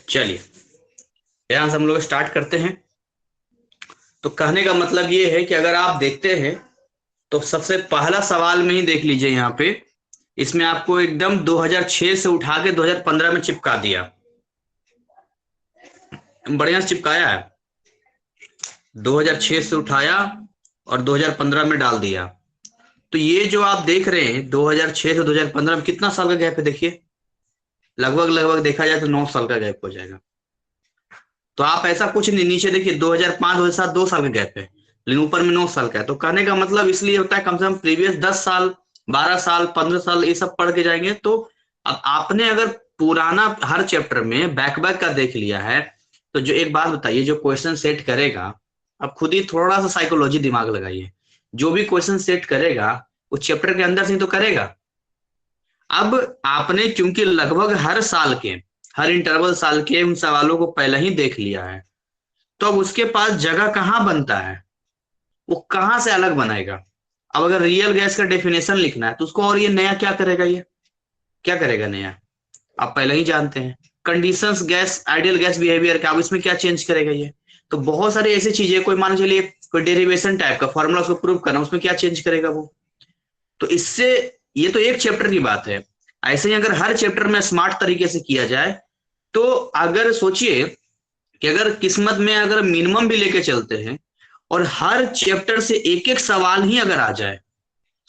चलिए यहां से हम लोग स्टार्ट करते हैं। तो कहने का मतलब ये है कि अगर आप देखते हैं तो सबसे पहला सवाल में ही देख लीजिए यहाँ पे, इसमें आपको एकदम 2006 से उठा के 2015 में चिपका दिया, बढ़िया से चिपकाया है। 2006 से उठाया और 2015 में डाल दिया। तो ये जो आप देख रहे हैं 2006 से 2015 में कितना साल का गैप है, देखिए लगभग लगभग देखा जाए तो 9 साल का गैप हो जाएगा। तो आप ऐसा कुछ नहीं, नीचे देखिए 2005 2007 2 साल का गैप है, लेकिन ऊपर में 9 साल का है। तो कहने का मतलब इसलिए होता है कम से कम प्रीवियस 10 साल 12 साल 15 साल ये सब पढ़ के जाएंगे। तो अब आपने अगर पुराना हर चैप्टर में बैक बैक का देख लिया है तो जो एक बात बताइए, जो क्वेश्चन सेट करेगा, अब खुद ही थोड़ा सा साइकोलॉजी दिमाग लगाइए, जो भी क्वेश्चन सेट करेगा उस चैप्टर के अंदर से ही तो करेगा। अब आपने क्योंकि लगभग हर साल के, हर इंटरवल साल के उन सवालों को पहले ही देख लिया है, तो अब उसके पास जगह कहाँ बनता है, वो कहाँ से अलग बनाएगा। अब अगर रियल गैस का डेफिनेशन लिखना है तो उसको और ये नया क्या करेगा, ये क्या करेगा नया, आप पहले ही जानते हैं। Conditions gas ideal gas behaviour का, अब इसमें क्या चेंज करेगा ये। तो बहुत सारी ऐसी चीजें, कोई मान चलिए कोई डेरिवेशन टाइप का फॉर्मूला उसको प्रूव करना, उसमें क्या चेंज करेगा वो। तो इससे ये तो एक चैप्टर की बात है। ऐसे ही अगर हर चैप्टर में स्मार्ट तरीके से किया जाए तो अगर सोचिए कि अगर किस्मत में अगर मिनिमम भी लेके चलते हैं और हर चैप्टर से एक एक सवाल ही अगर आ जाए,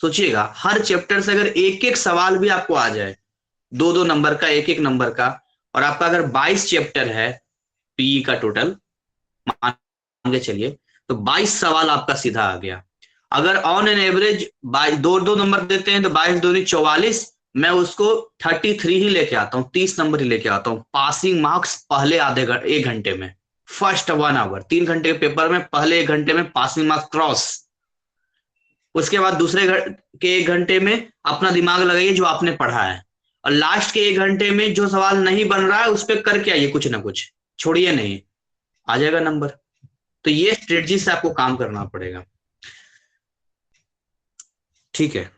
सोचिएगा हर चैप्टर से अगर एक एक सवाल भी आपको आ जाए, दो दो नंबर का एक एक नंबर का, और आपका अगर 22 चैप्टर है पीई का टोटल मान के चलिए, तो 22 सवाल आपका सीधा आ गया। अगर ऑन एन एवरेज दो दो नंबर देते हैं तो 22 दूनी 44, मैं उसको 33 ही लेके आता हूँ, 30 नंबर ही लेके आता हूँ। पासिंग मार्क्स पहले आधे 1 घंटे में, फर्स्ट 1 आवर, 3 घंटे के पेपर में पहले 1 घंटे में पासिंग मार्क्स क्रॉस। उसके बाद दूसरे के 1 घंटे में अपना दिमाग लगाइए जो आपने पढ़ा है, और लास्ट के 1 घंटे में जो सवाल नहीं बन रहा है उस पर करके आइए, कुछ ना कुछ छोड़िए नहीं, आ जाएगा नंबर। तो ये स्ट्रेटजी से आपको काम करना पड़ेगा, ठीक है।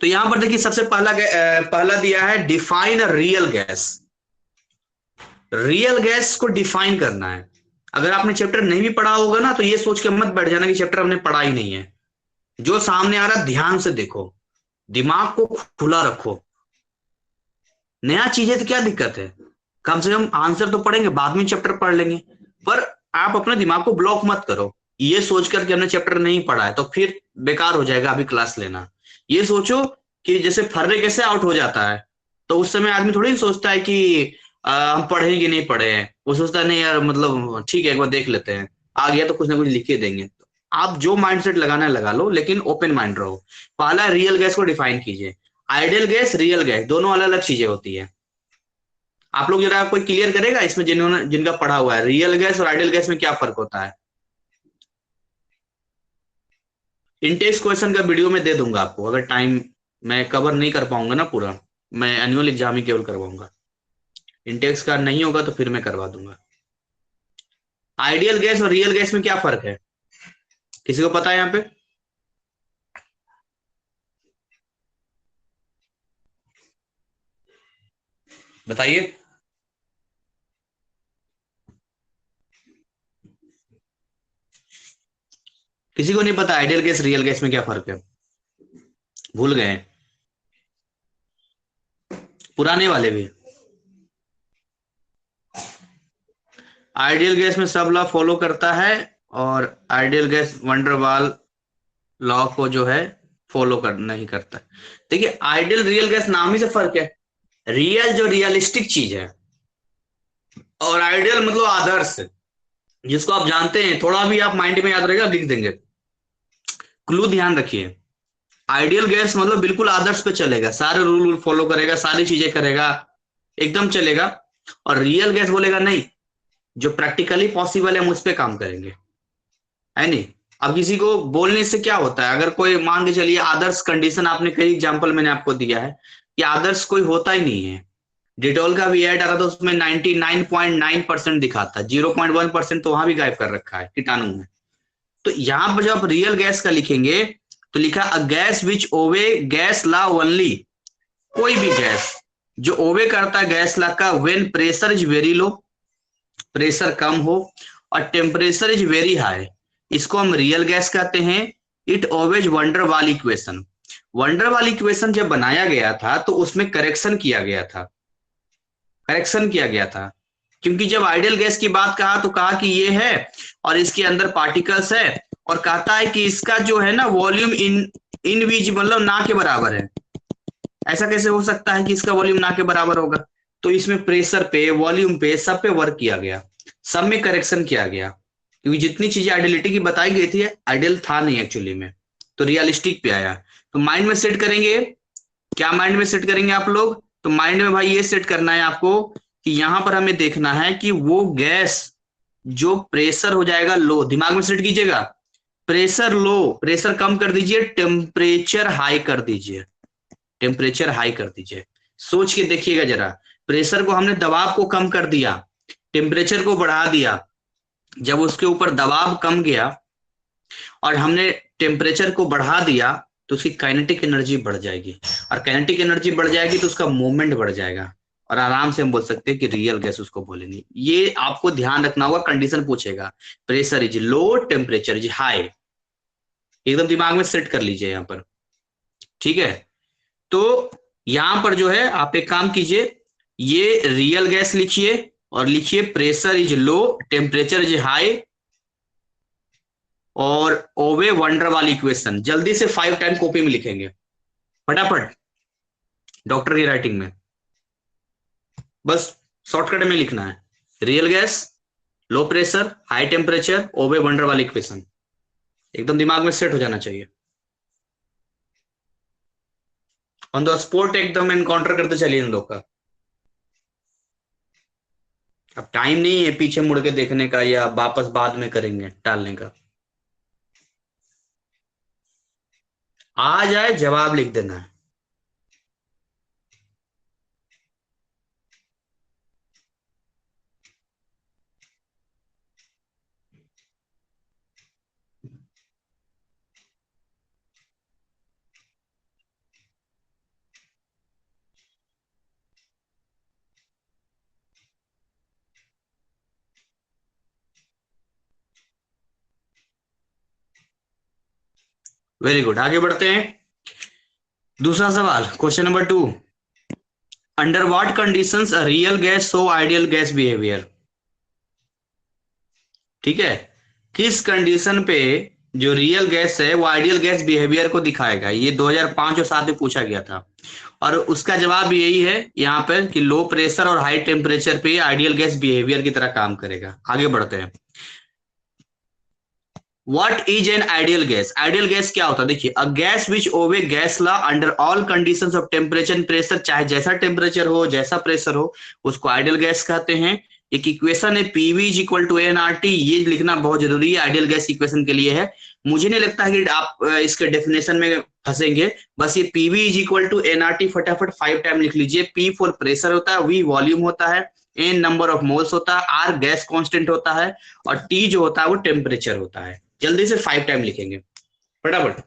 तो यहां पर देखिए सबसे पहला दिया है define real gas. Real gas को डिफाइन करना है। अगर आपने चैप्टर नहीं भी पढ़ा होगा ना तो ये सोच के मत बैठ जाना कि चैप्टर हमने पढ़ा ही नहीं है। जो सामने आ रहा ध्यान से देखो, दिमाग को खुला रखो। नया चीज है तो क्या दिक्कत है, कम से कम आंसर तो पढ़ेंगे, बाद में चैप्टर पढ़ लेंगे। पर आप अपने दिमाग को ब्लॉक मत करो ये सोचकर कि हमने चैप्टर नहीं पढ़ा है तो फिर बेकार हो जाएगा अभी क्लास लेना। ये सोचो कि जैसे फर्रे कैसे आउट हो जाता है, तो उस समय आदमी थोड़ी सोचता है कि हम पढ़े कि नहीं पढ़े हैं, वो सोचता है नहीं यार मतलब ठीक है एक बार देख लेते हैं, आ गया तो कुछ ना कुछ लिख के देंगे। आप जो माइंडसेट लगाना है लगा लो, लेकिन ओपन माइंड रहो। पहला रियल गैस को डिफाइन कीजिए। आइडियल गैस रियल गैस दोनों अलग अलग चीजें होती है। आप लोग जरा कोई क्लियर करेगा इसमें, जिन्होंने जिनका पढ़ा हुआ है, रियल गैस और आइडियल गैस में क्या फर्क होता है। इनटेक्स क्वेश्चन का वीडियो में दे दूंगा आपको, अगर टाइम मैं कवर नहीं कर पाऊंगा ना पूरा, मैं एनुअल एग्जाम ही केवल करवाऊंगा। इनटेक्स का नहीं होगा तो फिर मैं करवा दूंगा। आइडियल गैस और रियल गैस में क्या फर्क है, किसी को पता है यहाँ पे। बताइए। किसी को नहीं पता आइडियल गैस रियल गैस में क्या फर्क है, भूल गए पुराने वाले भी। आइडियल गैस में सब लॉ फॉलो करता है और आइडियल गैस वंडरवाल लॉ को जो है फॉलो कर नहीं करता। देखिए आइडियल रियल गैस नाम ही से फर्क है। रियल जो रियलिस्टिक चीज है, और आइडियल मतलब आदर्श, जिसको आप जानते हैं, थोड़ा भी आप माइंड में याद रहेगा लिख देंगे। क्लू ध्यान रखिए, आइडियल गैस मतलब बिल्कुल आदर्श पे चलेगा, सारे रूल फॉलो करेगा, सारी चीजें करेगा, एकदम चलेगा। और रियल गैस बोलेगा नहीं, जो प्रैक्टिकली पॉसिबल है हम उस पर काम करेंगे, है नहीं। अब किसी को बोलने से क्या होता है, अगर कोई मान के चलिए आदर्श कंडीशन, आपने कई एग्जाम्पल मैंने आपको दिया है कि आदर्श कोई होता ही नहीं है। डिटॉल का भी ऐड आ रहा था, उसमें 99.9% दिखाता है, 0.1% तो वहां भी गायब कर रखा है कीटाणु में। तो यहां पर जब आप रियल गैस का लिखेंगे तो लिखा a gas which obey gas law only, कोई भी गैस जो ओबे करता है गैस लॉ का, when pressure is very low, pressure कम हो और टेम्परेचर इज वेरी हाई, इसको हम रियल गैस कहते हैं। It obeys van der Waals equation. Van der Waals equation जब बनाया गया था तो उसमें करेक्शन किया गया था, करेक्शन किया गया था, क्योंकि जब आइडियल गैस की बात कहा तो कहा कि ये है और इसके अंदर पार्टिकल्स है, और कहता है कि इसका जो है ना वॉल्यूम इनविजिबल, मतलब ना के बराबर है। ऐसा कैसे हो सकता है कि इसका वॉल्यूम ना के बराबर होगा? तो इसमें प्रेशर पे, वॉल्यूम पे, सब पे वर्क किया गया, सब में करेक्शन किया गया, क्योंकि जितनी चीजें आइडियलिटी की बताई गई थी आइडियल था नहीं एक्चुअली में, तो रियलिस्टिक पे आया। तो माइंड में सेट करेंगे, क्या माइंड में सेट करेंगे आप लोग? तो माइंड में भाई ये सेट करना है आपको कि यहां पर हमें देखना है कि वो गैस जो प्रेशर हो जाएगा लो, दिमाग में सेट कीजिएगा, प्रेशर लो, प्रेशर कम कर दीजिए, टेम्परेचर हाई कर दीजिए, टेम्परेचर हाई कर दीजिए। सोच के देखिएगा जरा, प्रेशर को हमने, दबाव को कम कर दिया, टेम्परेचर को बढ़ा दिया, जब उसके ऊपर दबाव कम गया और हमने टेम्परेचर को बढ़ा दिया तो उसकी काइनेटिक एनर्जी बढ़ जाएगी, और काइनेटिक एनर्जी बढ़ जाएगी तो उसका मूवमेंट बढ़ जाएगा, और आराम से हम बोल सकते हैं कि रियल गैस उसको बोलेंगे। ये आपको ध्यान रखना होगा, कंडीशन पूछेगा, pressure is low, temperature is high, एकदम दिमाग में सेट कर लीजिए यहाँ पर, ठीक है। तो यहां पर जो है आप एक काम कीजिए, ये रियल गैस लिखिए और लिखिए pressure is low, temperature is high, और ओवे वंडर वाली इक्वेशन जल्दी से 5 टाइम कॉपी में लिखेंगे फटाफट, डॉक्टर की राइटिंग में, बस शॉर्टकट में लिखना है, real gas, low pressure, high temperature, obey van der वाली इक्वेशन, एकदम दिमाग में सेट हो जाना चाहिए। ऑन द स्पॉट एकदम एनकाउंटर करते चलिए इन लोग का। अब टाइम नहीं है पीछे मुड़ के देखने का या वापस बाद में करेंगे टालने का, आ जाए जवाब लिख देना है। वेरी गुड, आगे बढ़ते हैं। दूसरा सवाल, question number 2, under what conditions a real gas show ideal gas behaviour. ठीक है, किस कंडीशन पे जो रियल गैस है वो आइडियल गैस बिहेवियर को दिखाएगा? ये 2005 और 7 में पूछा गया था, और उसका जवाब यही है यहाँ पर कि लो प्रेशर और हाई टेम्परेचर पे आइडियल गैस बिहेवियर की तरह काम करेगा। आगे बढ़ते हैं। What is an ideal gas? Ideal gas क्या होता है? देखिए, a gas which obey gas law under all conditions of temperature and pressure, चाहे जैसा टेम्परेचर हो, जैसा प्रेशर हो, उसको आइडियल गैस कहते हैं। एक इक्वेशन है PV is equal to N R T, ये लिखना बहुत जरूरी है, आइडियल गैस इक्वेशन के लिए है। मुझे नहीं लगता है कि आप इसके डेफिनेशन में फंसेंगे, बस ये PV is equal to N R T फटाफट 5 टाइम लिख लीजिए। पी फॉर प्रेशर होता है, वी वॉल्यूम होता है, एन नंबर ऑफ मोल्स होता है, आर गैस कांस्टेंट होता है, और टी जो होता है वो टेम्परेचर होता है। जल्दी से 5 टाइम लिखेंगे फटाफट।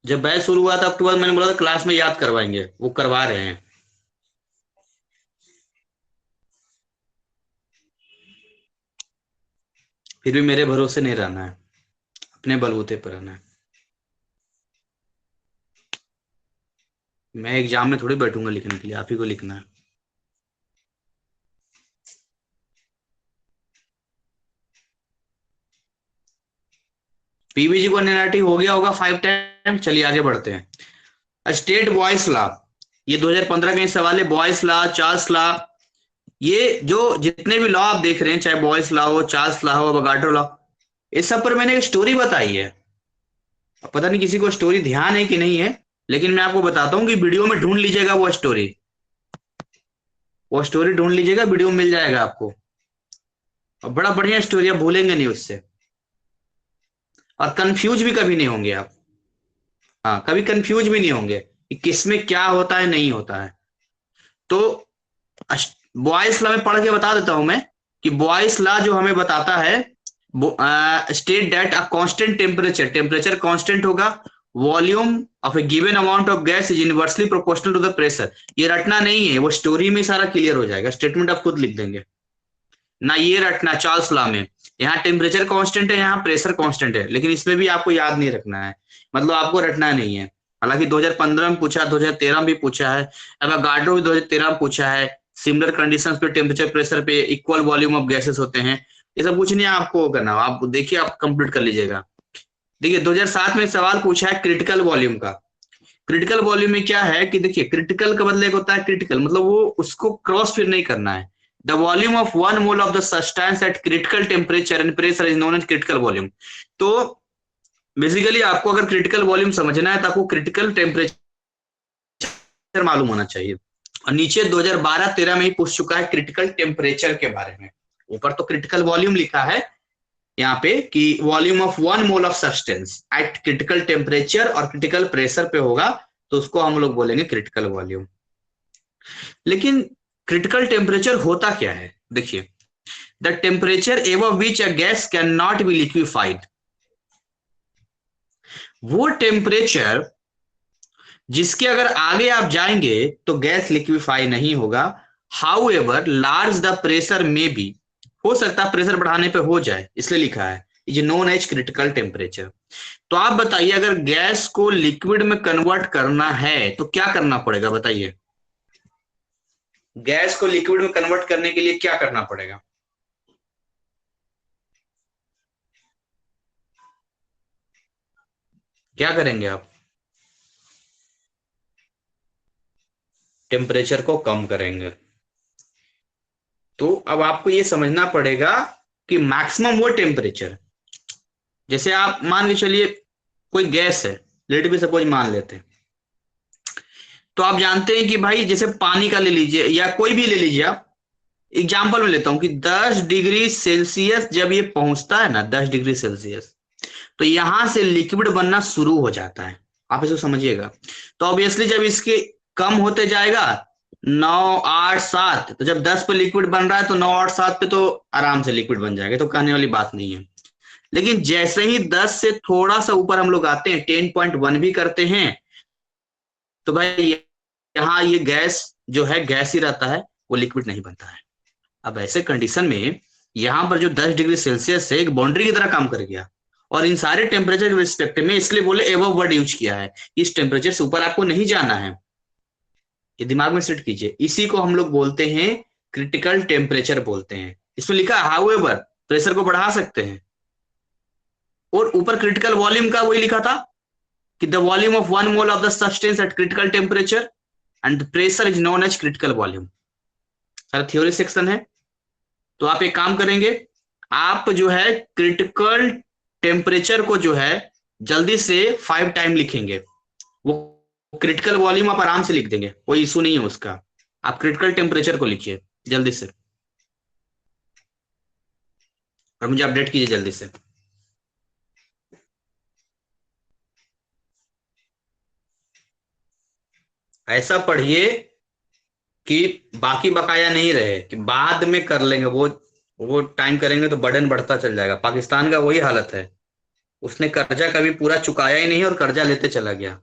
जब बैच शुरू हुआ था अक्टूबर, मैंने बोला था क्लास में याद करवाएंगे, वो करवा रहे हैं। फिर भी मेरे भरोसे नहीं रहना है, अपने बलबूते पर रहना है। मैं एग्जाम में थोड़ी बैठूंगा लिखने के लिए, आप ही को लिखना है। पीवीजी को एनआरटी हो गया होगा 5 टाइम। चलिए आगे बढ़ते हैं। स्टेट बॉयस लॉ, ये 2015 का ही सवाल है। बॉयस लॉ, चार्ल्स लॉ, ये जो जितने भी लॉ आप देख रहे हैं, चाहे बॉयस लॉ हो, चार्ल्स लॉ हो, अवोगाड्रो लॉ, इस सब पर मैंने एक स्टोरी बताई है। पता नहीं किसी को स्टोरी ध्यान है कि नहीं है, लेकिन मैं आपको बताता हूँ कि वीडियो में ढूंढ लीजिएगा वो स्टोरी, वो स्टोरी ढूंढ लीजिएगा, वीडियो में मिल जाएगा आपको। और बड़ा बढ़िया स्टोरी है, भूलेंगे नहीं उससे, और कंफ्यूज भी कभी नहीं होंगे आप। हाँ, कभी कंफ्यूज भी नहीं होंगे कि किसमें क्या होता है, नहीं होता है। तो बॉयस लॉ में पढ़ के बता देता हूं मैं कि बॉयस लॉ जो हमें बताता है state that a constant temperature, temperature constant होगा, volume of a given amount of gas is inversely proportional to the pressure. ये रटना नहीं है, वो स्टोरी में सारा क्लियर हो जाएगा, स्टेटमेंट आप खुद लिख देंगे ना, ये रटना चार्ल्स लॉ में। यहाँ टेम्परेचर कांस्टेंट है, यहाँ प्रेशर कांस्टेंट है, लेकिन इसमें भी आपको याद नहीं रखना है, मतलब आपको रटना नहीं है। हालांकि 2015 में पूछा, 2013 में भी पूछा है, एवोगाड्रो भी 2013 में पूछा है, सिमिलर कंडीशंस पे टेम्परेचर प्रेशर पे इक्वल वॉल्यूम ऑफ गैसेस होते हैं। ये सब कुछ नहीं आपको करना, आप देखिए, आप कंप्लीट कर लीजिएगा। देखिए 2007 में सवाल पूछा है क्रिटिकल वॉल्यूम का। क्रिटिकल वॉल्यूम में क्या है कि देखिए, क्रिटिकल का मतलब होता है क्रिटिकल, मतलब वो उसको क्रॉस फिर नहीं करना है। The volume of 1 mole of the substance at critical temperature and pressure is known as critical volume. तो बेसिकली आपको अगर क्रिटिकल वॉल्यूम समझना है तो आपको क्रिटिकल टेम्परेचर मालूम होना चाहिए। और नीचे 2012-13 में ही पूछ चुका है क्रिटिकल टेम्परेचर के बारे में। ऊपर तो क्रिटिकल वॉल्यूम लिखा है यहाँ पे कि volume of 1 mole of substance at critical temperature और क्रिटिकल प्रेशर पे होगा, तो उसको हम लोग बोलेंगे क्रिटिकल वॉल्यूम। लेकिन क्रिटिकल टेम्परेचर होता क्या है, देखिए, the temperature above which a gas can not be liquefied, वो टेम्परेचर जिसके अगर आगे आप जाएंगे तो गैस लिक्विफाई नहीं होगा। How ever large the pressure में भी, हो सकता है प्रेशर बढ़ाने पे हो जाए, इसलिए लिखा है is known as critical temperature. तो आप बताइए, अगर गैस को लिक्विड में कन्वर्ट करना है तो क्या करना पड़ेगा, बताइए। गैस को लिक्विड में कन्वर्ट करने के लिए क्या करना पड़ेगा? क्या करेंगे आप? टेम्परेचर को कम करेंगे। तो अब आपको ये समझना पड़ेगा कि मैक्सिमम वो टेम्परेचर, जैसे आप मान के चलिए कोई गैस है, लेट भी सपोज मान लेते हैं, तो आप जानते हैं कि भाई जैसे पानी का ले लीजिए या कोई भी ले लीजिए, आप एग्जाम्पल में लेता हूं कि 10 डिग्री सेल्सियस जब ये पहुंचता है ना, 10 डिग्री सेल्सियस, तो यहां से लिक्विड बनना शुरू हो जाता है, आप इसको समझिएगा। तो ऑब्वियसली जब इसके कम होते जाएगा, 9, 8, 7, तो जब 10 पे लिक्विड बन रहा है तो 9, 8, 7 पे तो आराम से लिक्विड बन जाएगा, तो कहने वाली बात नहीं है। लेकिन जैसे ही 10 से थोड़ा सा ऊपर हम लोग आते हैं, 10.1 भी करते हैं, तो भाई यहाँ ये गैस जो है गैस ही रहता है, वो लिक्विड नहीं बनता है। अब ऐसे कंडीशन में यहाँ पर जो 10 डिग्री सेल्सियस है एक बाउंड्री की तरह काम कर गया, और इन सारे टेम्परेचर के रिस्पेक्ट में इसलिए बोले एबव वर्ड यूज किया है, इस टेम्परेचर से ऊपर आपको नहीं जाना है, ये दिमाग में सेट कीजिए। इसी को हम लोग बोलते हैं क्रिटिकल टेम्परेचर बोलते हैं। इसमें लिखा है हाउएवर, प्रेशर को बढ़ा सकते हैं, और ऊपर क्रिटिकल वॉल्यूम का वही लिखा था कि the volume of 1 mole of the substance at critical temperature and pressure is known as critical volume. सारा थ्योरी सेक्शन है। तो आप एक काम करेंगे, आप जो है क्रिटिकल टेम्परेचर को जो है जल्दी से 5 टाइम लिखेंगे, वो क्रिटिकल वॉल्यूम आप आराम से लिख देंगे, कोई इशू नहीं है उसका। आप क्रिटिकल टेम्परेचर को लिखिए जल्दी से, और मुझे अपडेट कीजिए जल्दी से। ऐसा पढ़िए कि बाकी बकाया नहीं रहे, कि बाद में कर लेंगे, वो टाइम करेंगे तो बर्डन बढ़ता चल जाएगा। पाकिस्तान का वही हालत है, उसने कर्जा कभी पूरा चुकाया ही नहीं और कर्जा लेते चला गया।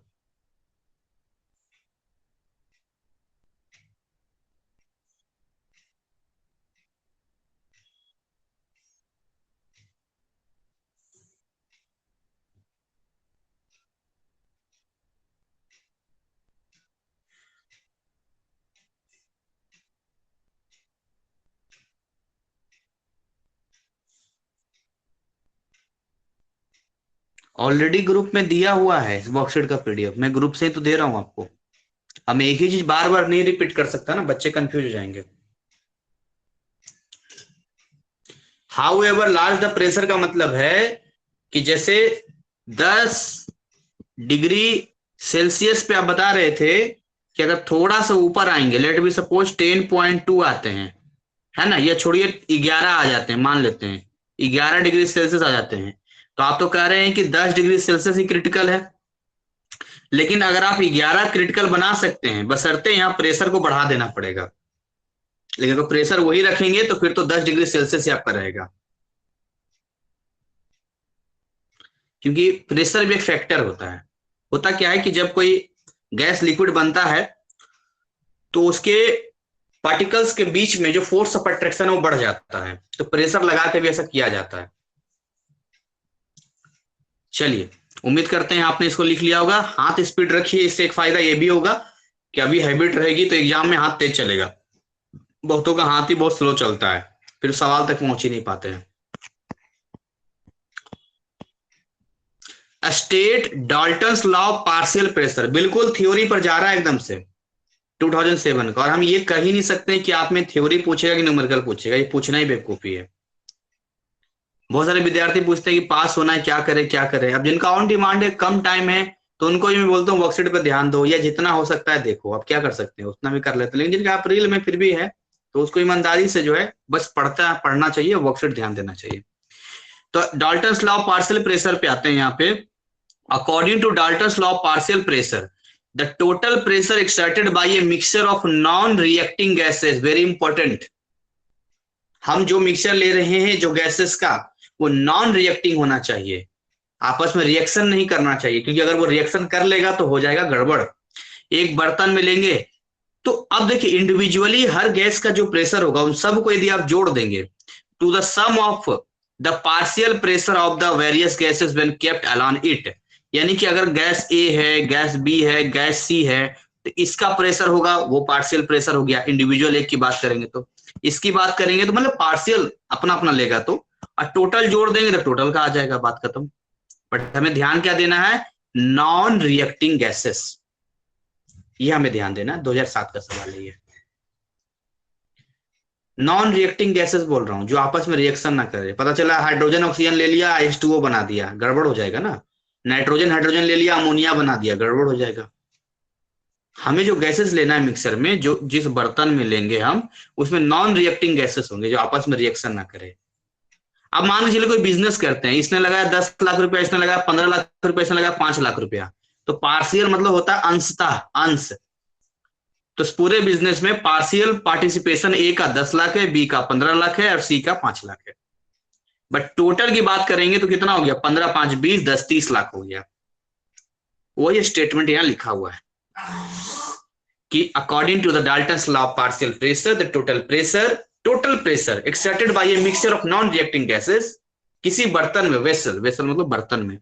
ऑलरेडी ग्रुप में दिया हुआ है वर्कशीट का पीडीएफ, मैं ग्रुप से ही तो दे रहा हूं आपको। हम एक ही चीज बार बार नहीं रिपीट कर सकता ना, बच्चे कंफ्यूज हो जाएंगे। How ever large the pressure का मतलब है कि जैसे 10 डिग्री सेल्सियस पे आप बता रहे थे कि अगर थोड़ा सा ऊपर आएंगे, लेट बी सपोज 10.2 आते हैं, है ना, या छोड़िए 11 आ जाते हैं, मान लेते हैं 11 डिग्री सेल्सियस आ जाते हैं, तो आप तो कह रहे हैं कि 10 डिग्री सेल्सियस ही क्रिटिकल है। लेकिन अगर आप 11 क्रिटिकल बना सकते हैं, बशर्ते यहाँ प्रेशर को बढ़ा देना पड़ेगा, लेकिन अगर प्रेशर वही रखेंगे तो फिर तो 10 डिग्री सेल्सियस ही आपका रहेगा। क्योंकि प्रेशर भी एक फैक्टर होता है। होता क्या है कि जब कोई गैस लिक्विड बनता है तो उसके पार्टिकल्स के बीच में जो फोर्स ऑफ अट्रैक्शन है वो बढ़ जाता है, तो प्रेशर लगा के भी ऐसा किया जाता है। चलिए, उम्मीद करते हैं आपने इसको लिख लिया होगा। हाथ स्पीड रखिए, इससे एक फायदा ये भी होगा कि अभी हैबिट रहेगी तो एग्जाम में हाथ तेज चलेगा। बहुतों का हाथ ही बहुत स्लो चलता है, फिर सवाल तक पहुंच ही नहीं पाते हैं। State Dalton's law of partial pressure, बिल्कुल थ्योरी पर जा रहा है एकदम से 2007 का। और हम ये कह ही नहीं सकते कि आप में थ्योरी पूछेगा कि न्यूमेरिकल पूछेगा, ये पूछना ही बेवकूफी है। बहुत सारे विद्यार्थी पूछते हैं कि पास होना है क्या करे क्या करे। अब जिनका ऑन डिमांड है, कम टाइम है, तो उनको मैं बोलता हूँ वर्कशीट पे ध्यान दो, या जितना हो सकता है देखो। अब क्या कर सकते हैं, उतना भी कर लेते हैं। लेकिन जिनका अप्रैल में फिर भी है तो उसको ईमानदारी से जो है बस पढ़ना चाहिए, वर्कशीट ध्यान देना चाहिए। तो Dalton's law of partial pressure पे आते हैं यहाँ पे। According to Dalton's law of partial pressure, the total pressure exerted by a mixture of non reacting gases, very important, हम जो मिक्सचर ले रहे हैं जो गैसेस का, वो नॉन रिएक्टिंग होना चाहिए, आपस में रिएक्शन नहीं करना चाहिए, क्योंकि अगर वो रिएक्शन कर लेगा तो हो जाएगा गड़बड़। एक बर्तन में लेंगे तो अब देखिए इंडिविजुअली हर गैस का जो प्रेशर होगा उन सबको यदि आप जोड़ देंगे to the sum of the partial pressure of the various gases when kept alone it, यानी कि अगर गैस ए है, गैस बी है, गैस सी है, तो इसका प्रेशर होगा वो पार्शियल प्रेशर हो गया। इंडिविजुअल एक की बात करेंगे तो, इसकी बात करेंगे तो मतलब पार्शियल अपना अपना लेगा तो, और टोटल जोड़ देंगे तो टोटल का आ जाएगा, बात खत्म। बट हमें ध्यान क्या देना है, नॉन रिएक्टिंग गैसेस, ये हमें ध्यान देना। 2007 का सवाल है ये। नॉन रिएक्टिंग गैसेस बोल रहा हूं, जो आपस में रिएक्शन ना करे। पता चला हाइड्रोजन ऑक्सीजन ले लिया, H2O बना दिया, गड़बड़ हो जाएगा ना। नाइट्रोजन हाइड्रोजन ले लिया, अमोनिया बना दिया, गड़बड़ हो जाएगा। हमें जो गैसेस लेना है मिक्सर में, जो जिस बर्तन में लेंगे हम, उसमें नॉन रिएक्टिंग गैसेस होंगे जो आपस में रिएक्शन ना करे। अब मान के चलिए कोई बिजनेस करते हैं, इसने लगाया 10 लाख रुपया, इसने लगाया 15 लाख रुपया, इसने लगाया 5 लाख रुपया, तो पार्शियल मतलब होता है अंशतः, अंश। तो इस पूरे बिजनेस में पार्शियल पार्टिसिपेशन ए का 10 लाख है, बी का 15 लाख है और सी का 5 लाख है। बट टोटल की बात करेंगे तो कितना हो गया, 15 5 20 10 30 लाख हो गया। वही स्टेटमेंट यहां लिखा हुआ है कि according to the Dalton's law of partial pressure, the total pressure exerted by a mixture of non reacting gases, किसी बर्तन में, वेसल, वेसल मतलब बर्तन में,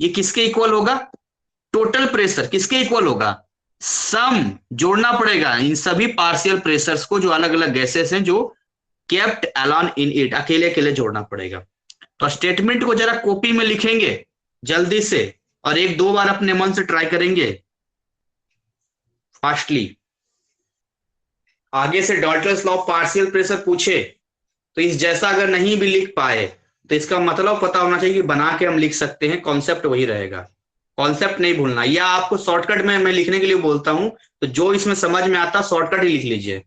ये किसके इक्वल होगा, टोटल प्रेशर किसके इक्वल होगा, सम जोड़ना पड़ेगा इन सभी पार्शियल प्रेशर्स को, जो अलग अलग गैसेस हैं जो केप्ट अलॉन इन इट, अकेले अकेले जोड़ना पड़ेगा। तो स्टेटमेंट को जरा कॉपी में लिखेंगे जल्दी से, और एक दो बार अपने मन से ट्राई करेंगे फास्टली। आगे से Dalton's law of partial pressure पूछे तो इस जैसा अगर नहीं भी लिख पाए तो इसका मतलब पता होना चाहिए कि बना के हम लिख सकते हैं, कॉन्सेप्ट वही रहेगा, कॉन्सेप्ट नहीं भूलना। या आपको शॉर्टकट में मैं लिखने के लिए बोलता हूं तो जो इसमें समझ में आता शॉर्टकट ही लिख लीजिए।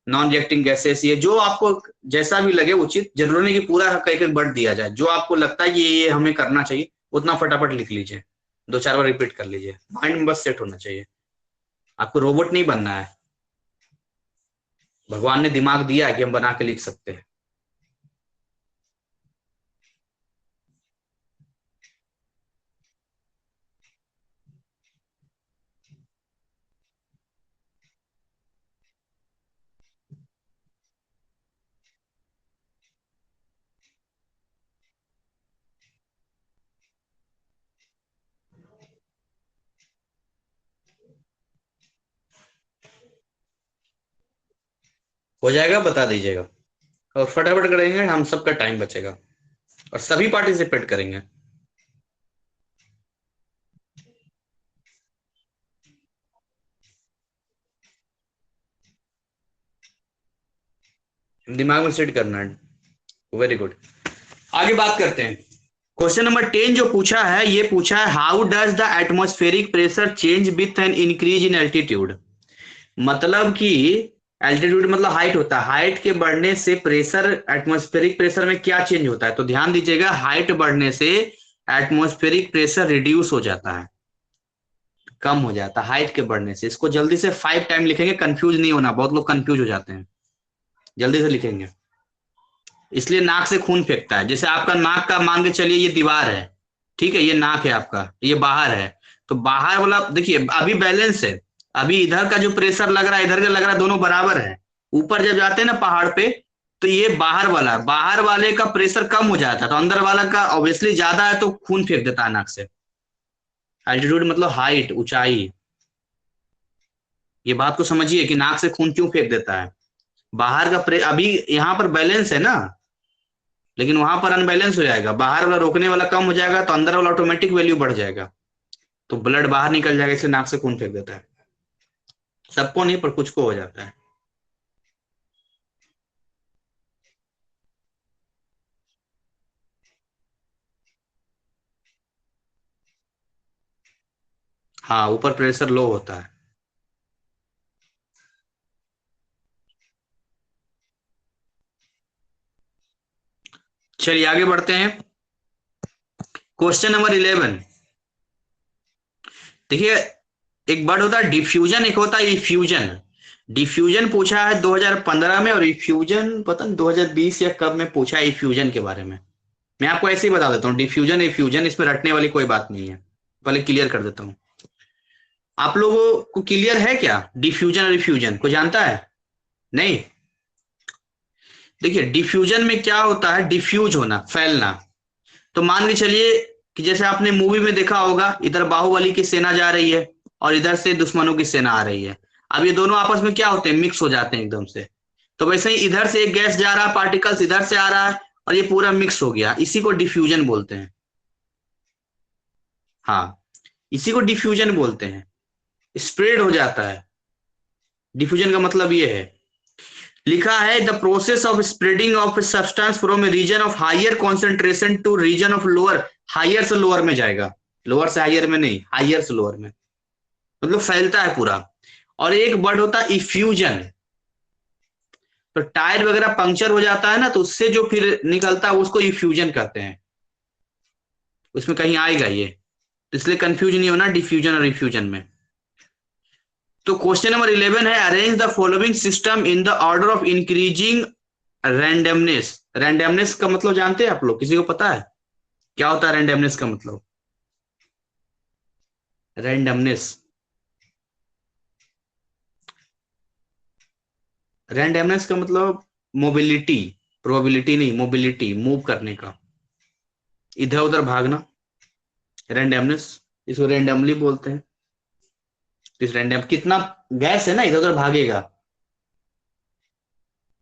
नॉन रिएक्टिंग गैसेस, ये जो आपको जैसा भी लगे उचित, जरूरी नहीं कि पूरा कहीं कहीं बढ़ दिया जाए, जो आपको लगता है कि ये हमें करना चाहिए उतना फटाफट लिख लीजिए, 2 4 बार रिपीट कर लीजिए, माइंड में बस सेट होना चाहिए। आपको रोबोट नहीं बनना है, भगवान ने दिमाग दिया है कि हम बना के लिख सकते हैं। हो जाएगा, बता दीजिएगा, और फटाफट करेंगे, हम सबका टाइम बचेगा और सभी पार्टिसिपेट करेंगे। दिमाग में सेट करना है, वेरी गुड। आगे बात करते हैं। क्वेश्चन नंबर 10 जो पूछा है, ये पूछा है how does the atmospheric pressure change with an increase in altitude. मतलब कि एल्टीट्यूड मतलब हाइट होता है, हाइट के बढ़ने से प्रेशर, एटमॉस्फेरिक प्रेशर में क्या चेंज होता है, तो ध्यान दीजिएगा, हाइट बढ़ने से एटमॉस्फेरिक प्रेशर रिड्यूस हो जाता है, कम हो जाता है हाइट के बढ़ने से। इसको जल्दी से 5 टाइम लिखेंगे, कंफ्यूज नहीं होना, बहुत लोग कंफ्यूज हो जाते हैं, जल्दी से लिखेंगे। इसलिए नाक से खून फेंकता है। जैसे आपका नाक का मान के चलिए ये दीवार है, ठीक है, ये नाक है आपका, ये बाहर है, तो बाहर वाला देखिए अभी बैलेंस है, अभी इधर का जो प्रेशर लग रहा है इधर का लग रहा है, दोनों बराबर है। ऊपर जब जाते हैं ना पहाड़ पे, तो ये बाहर वाले का प्रेशर कम हो जाता है, तो अंदर वाला का ऑब्वियसली ज्यादा है, तो खून फेंक देता है नाक से। एल्टीट्यूड मतलब हाइट, ऊंचाई। ये बात को समझिए कि नाक से खून क्यों फेंक देता है। बाहर का अभी यहाँ पर बैलेंस है ना, लेकिन वहां पर अनबैलेंस हो जाएगा, बाहर वाला रोकने वाला कम हो जाएगा, तो अंदर वाला ऑटोमेटिक वैल्यू बढ़ जाएगा, तो ब्लड बाहर निकल जाएगा, इसलिए नाक से खून फेंक देता है। सबको नहीं, पर कुछ को हो जाता है। हाँ, ऊपर प्रेशर लो होता है। चलिए आगे बढ़ते हैं। Question number 11। देखिए, एक वर्ड होता है डिफ्यूजन, एक होता है इफ्यूजन। डिफ्यूजन पूछा है 2015 में, और इफ्यूजन पता नहीं 2020 या कब में पूछा है इफ्यूजन के बारे में। मैं आपको ऐसे ही बता देता हूँ, डिफ्यूजन इफ्यूजन, इसमें रटने वाली कोई बात नहीं है। पहले क्लियर कर देता हूँ। आप लोगों को क्लियर है क्या डिफ्यूजन और इफ्यूजन को, जानता है? नहीं। देखिए, डिफ्यूजन में क्या होता है, डिफ्यूज होना, फैलना। तो मान के चलिए कि जैसे आपने मूवी में देखा होगा, इधर बाहुबली की सेना जा रही है और इधर से दुश्मनों की सेना आ रही है। अब ये दोनों आपस में क्या होते हैं, मिक्स हो जाते हैं एकदम से। तो वैसे ही इधर से एक गैस जा रहा है, पार्टिकल्स इधर से आ रहा है, और ये पूरा मिक्स हो गया, इसी को डिफ्यूजन बोलते हैं। हाँ, इसी को डिफ्यूजन बोलते हैं, स्प्रेड हो जाता है। डिफ्यूजन का मतलब ये है, लिखा है the process of spreading of substance from a region of higher concentration to region of lower. Higher से लोअर में जाएगा, लोअर से हायर में नहीं, हायर से लोअर में, मतलब फैलता है पूरा। और एक वर्ड होता है इफ्यूजन। तो टायर वगैरह पंक्चर हो जाता है ना, तो उससे जो फिर निकलता है उसको इफ्यूजन कहते हैं। उसमें कहीं आएगा ये, तो इसलिए कंफ्यूज नहीं होना डिफ्यूजन और इफ्यूजन में। तो क्वेश्चन नंबर 11 है, arrange the following system in the order of increasing randomness. Randomness का मतलब जानते हैं आप लोग, किसी को पता है क्या होता है रैंडमनेस का मतलब? रैंडमनेस, रैंडमनेस का मतलब मोबिलिटी, प्रोबेबिलिटी नहीं, मोबिलिटी, मूव करने का, इधर उधर भागना, रैंडमनेस। इसको रैंडमली बोलते हैं। इस रैंडम कितना गैस है ना, इधर उधर भागेगा,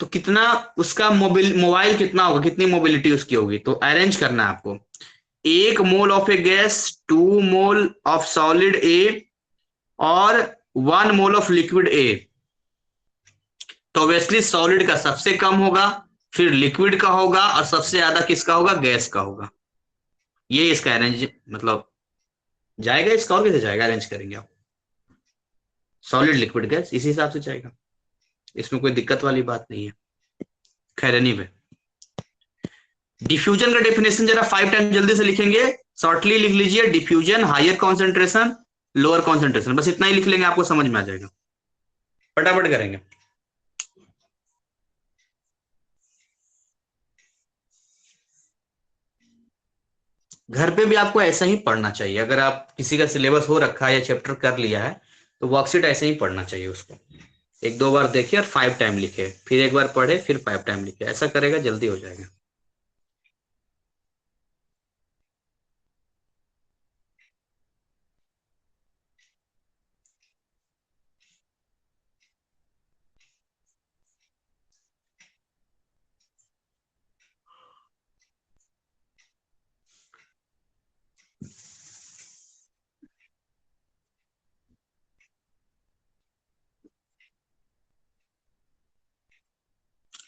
तो कितना उसका मोबाइल कितना होगा, कितनी मोबिलिटी उसकी होगी, तो अरेंज करना है आपको। 1 mole of a gas, 2 mole of solid a, और 1 मोल ऑफ लिक्विड ए। तो ऑब्वियसली सॉलिड का सबसे कम होगा, फिर लिक्विड का होगा, और सबसे ज्यादा किसका होगा, गैस का होगा। ये इसका अरेंज मतलब जाएगा, इसका और कैसे जाएगा, अरेंज करेंगे आप, सॉलिड लिक्विड गैस इसी हिसाब से जाएगा, इसमें कोई दिक्कत वाली बात नहीं है। खैर एनीवे, डिफ्यूजन का डेफिनेशन जरा 5 टाइम जल्दी से लिखेंगे, शॉर्टली लिख लीजिए, diffusion higher concentration, lower concentration, बस इतना ही लिख लेंगे, आपको समझ में आ जाएगा, फटाफट करेंगे। घर पे भी आपको ऐसा ही पढ़ना चाहिए, अगर आप किसी का सिलेबस हो रखा है या चैप्टर कर लिया है, तो वर्कशीट ऐसे ही पढ़ना चाहिए उसको। 1-2 बार देखे और 5 टाइम लिखे, फिर एक बार पढ़े, फिर 5 टाइम लिखे, ऐसा करेगा जल्दी हो जाएगा।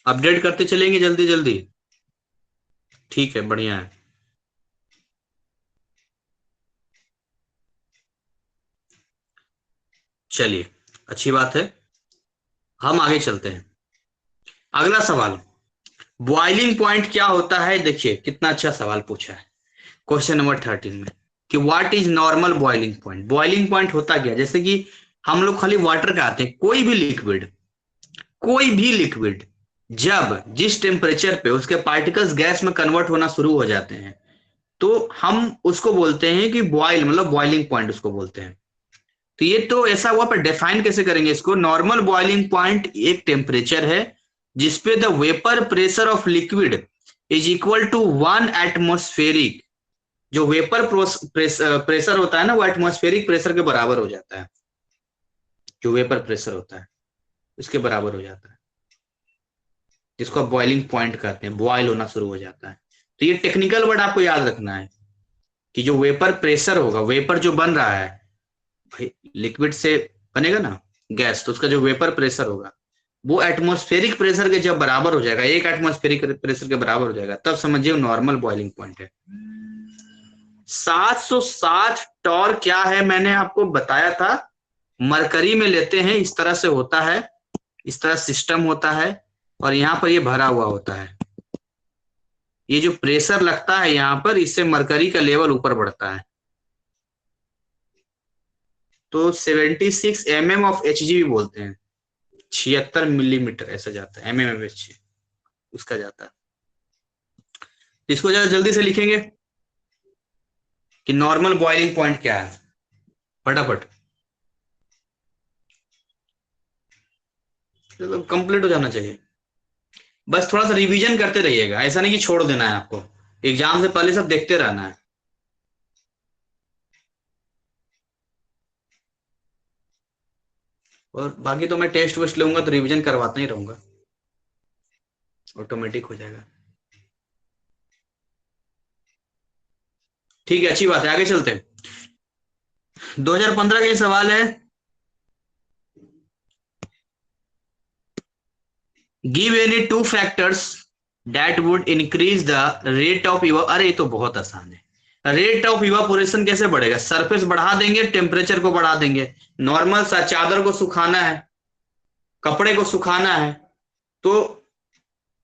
अपडेट करते चलेंगे जल्दी जल्दी, ठीक है, बढ़िया है। चलिए, अच्छी बात है, हम आगे चलते हैं। अगला सवाल, बॉइलिंग पॉइंट क्या होता है? देखिए कितना अच्छा सवाल पूछा है क्वेश्चन नंबर 13 में, कि what is normal boiling point. Boiling point होता क्या, जैसे कि हम लोग खाली वाटर का आते हैं, कोई भी लिक्विड जब जिस टेम्परेचर पे उसके पार्टिकल्स गैस में कन्वर्ट होना शुरू हो जाते हैं, तो हम उसको बोलते हैं कि बॉयल, मतलब बॉइलिंग पॉइंट उसको बोलते हैं। तो ये तो ऐसा हुआ, पर डिफाइन कैसे करेंगे इसको? नॉर्मल बॉइलिंग पॉइंट एक टेम्परेचर है जिसपे the vapour pressure of liquid is equal to 1 atmospheric. जो वेपर प्रेशर होता है ना, वो एटमोस्फेरिक प्रेशर के बराबर हो जाता है। जो वेपर प्रेशर होता है उसके बराबर हो जाता है, जिसको आप बॉइलिंग पॉइंट कहते हैं, बॉयल होना शुरू हो जाता है। तो ये टेक्निकल वर्ड आपको याद रखना है कि जो वेपर प्रेशर होगा, वेपर जो बन रहा है, लिक्विड से बनेगा ना गैस, तो उसका जो वेपर प्रेशर होगा वो एटमॉस्फेरिक प्रेशर के जब बराबर हो जाएगा, 1 एटमॉस्फेरिक प्रेशर के बराबर हो जाएगा, तब समझिए नॉर्मल बॉइलिंग पॉइंट है। 760 टॉर क्या है मैंने आपको बताया था, मरकरी में लेते हैं, इस तरह से होता है, इस तरह सिस्टम होता है, और यहाँ पर ये भरा हुआ होता है। ये जो प्रेशर लगता है यहाँ पर, इससे मरकरी का लेवल ऊपर बढ़ता है। तो 76 mm ऑफ एच जी भी बोलते हैं, 76 मिलीमीटर ऐसा जाता है, एमएमएच उसका जाता है। इसको जरा जल्दी से लिखेंगे कि नॉर्मल बॉइलिंग पॉइंट क्या है, फटाफट, तो कंप्लीट हो जाना चाहिए। बस थोड़ा सा रिवीजन करते रहिएगा, ऐसा नहीं कि छोड़ देना है आपको, एग्जाम से पहले सब देखते रहना है। और बाकी तो मैं टेस्ट वेस्ट लूंगा तो रिवीजन करवाता ही रहूंगा, ऑटोमेटिक हो जाएगा। ठीक है, अच्छी बात है, आगे चलते हैं। 2015 का ये सवाल है, give any two factors that would increase the rate of Eva. अरे ये तो बहुत आसान है, रेट ऑफ इवापोरेशन कैसे बढ़ेगा? सरफेस बढ़ा देंगे, टेम्परेचर को बढ़ा देंगे। नॉर्मल सा चादर को सुखाना है, कपड़े को सुखाना है, तो